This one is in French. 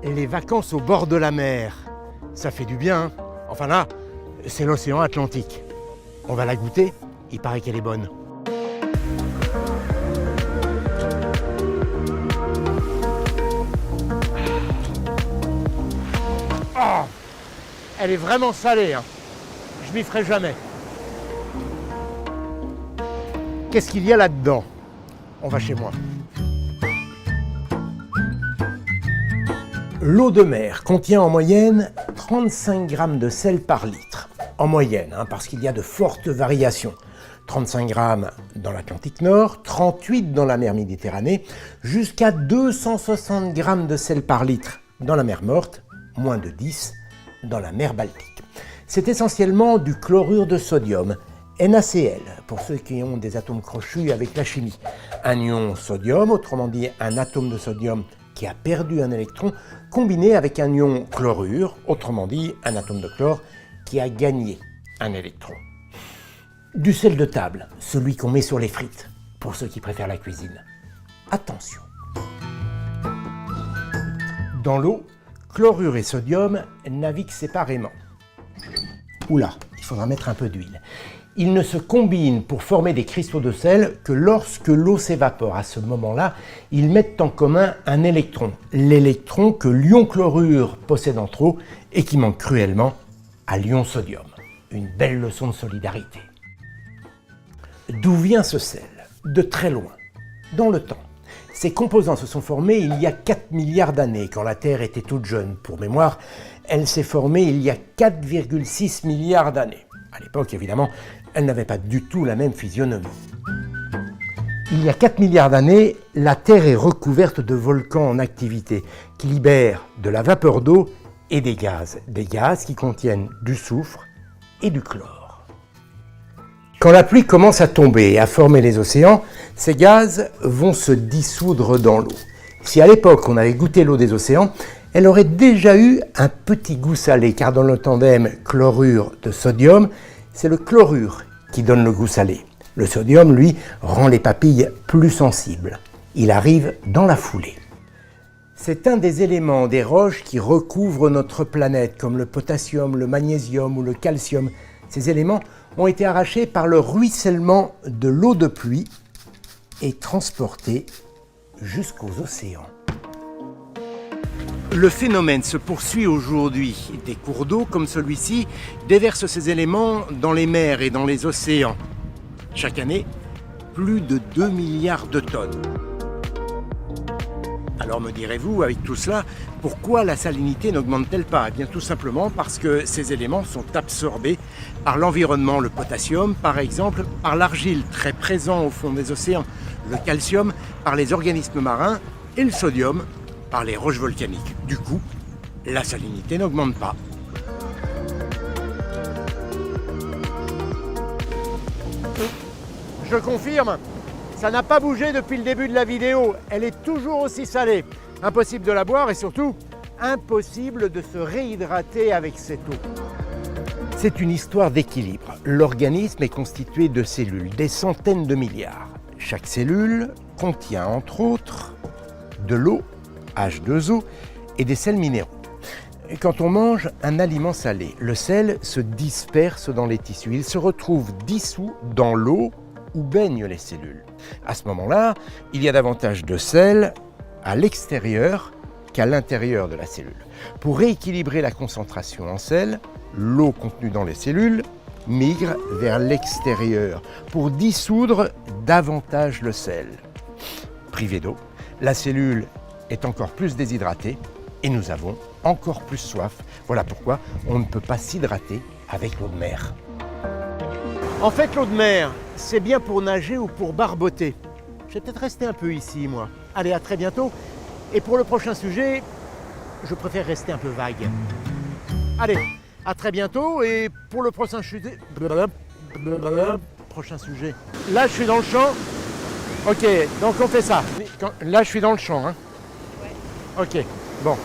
Les vacances au bord de la mer, ça fait du bien, hein. Enfin là, c'est l'océan Atlantique. On va la goûter, il paraît qu'elle est bonne. Oh, elle est vraiment salée, hein. Je m'y ferai jamais. Qu'est-ce qu'il y a là-dedans? On va chez moi. L'eau de mer contient en moyenne 35 grammes de sel par litre. En moyenne, hein, parce qu'il y a de fortes variations. 35 grammes dans l'Atlantique Nord, 38 dans la mer Méditerranée, jusqu'à 260 grammes de sel par litre dans la mer Morte, moins de 10 dans la mer Baltique. C'est essentiellement du chlorure de sodium, NaCl, pour ceux qui ont des atomes crochus avec la chimie. Un ion sodium, autrement dit un atome de sodium qui a perdu un électron, combiné avec un ion chlorure, autrement dit un atome de chlore qui a gagné un électron. Du sel de table, celui qu'on met sur les frites, pour ceux qui préfèrent la cuisine. Attention! Dans l'eau, chlorure et sodium naviguent séparément. Oula, il faudra mettre un peu d'huile. Ils ne se combinent pour former des cristaux de sel que lorsque l'eau s'évapore. À ce moment-là, ils mettent en commun un électron. L'électron que l'ion chlorure possède en trop et qui manque cruellement à l'ion sodium. Une belle leçon de solidarité. D'où vient ce sel? De très loin, dans le temps. Ces composants se sont formés il y a 4 milliards d'années, quand la Terre était toute jeune. Pour mémoire, elle s'est formée il y a 4,6 milliards d'années. À l'époque, évidemment, elle n'avait pas du tout la même physionomie. Il y a 4 milliards d'années, la Terre est recouverte de volcans en activité qui libèrent de la vapeur d'eau et des gaz qui contiennent du soufre et du chlore. Quand la pluie commence à tomber et à former les océans, ces gaz vont se dissoudre dans l'eau. Si à l'époque on avait goûté l'eau des océans, elle aurait déjà eu un petit goût salé, car dans le tandem chlorure de sodium, c'est le chlorure qui donne le goût salé. Le sodium, lui, rend les papilles plus sensibles. Il arrive dans la foulée. C'est un des éléments des roches qui recouvrent notre planète, comme le potassium, le magnésium ou le calcium. Ces éléments ont été arrachés par le ruissellement de l'eau de pluie et transportés jusqu'aux océans. Le phénomène se poursuit aujourd'hui. Des cours d'eau comme celui-ci déversent ces éléments dans les mers et dans les océans. Chaque année, plus de 2 milliards de tonnes. Alors me direz-vous, avec tout cela, pourquoi la salinité n'augmente-t-elle pas? Eh bien tout simplement parce que ces éléments sont absorbés par l'environnement. Le potassium, par exemple, par l'argile, très présent au fond des océans. Le calcium, par les organismes marins. Et le sodium, par les roches volcaniques. Du coup, la salinité n'augmente pas. Je confirme, ça n'a pas bougé depuis le début de la vidéo. Elle est toujours aussi salée. Impossible de la boire et surtout, impossible de se réhydrater avec cette eau. C'est une histoire d'équilibre. L'organisme est constitué de cellules, des centaines de milliards. Chaque cellule contient entre autres de l'eau, H2O, et des sels minéraux. Quand on mange un aliment salé, le sel se disperse dans les tissus. Il se retrouve dissous dans l'eau où baignent les cellules. À ce moment-là, il y a davantage de sel à l'extérieur qu'à l'intérieur de la cellule. Pour rééquilibrer la concentration en sel, l'eau contenue dans les cellules migre vers l'extérieur pour dissoudre davantage le sel. Privée d'eau, la cellule est encore plus déshydratée et nous avons encore plus soif. Voilà pourquoi on ne peut pas s'hydrater avec l'eau de mer. En fait, l'eau de mer, c'est bien pour nager ou pour barboter. Je vais peut-être rester un peu ici, moi. Allez, à très bientôt. Et pour le prochain sujet, je préfère rester un peu vague. Allez, à très bientôt. Et pour le prochain sujet... Là, je suis dans le champ. Ok, donc on fait ça. Là, je suis dans le champ. Hein. Ouais. Ok, bon.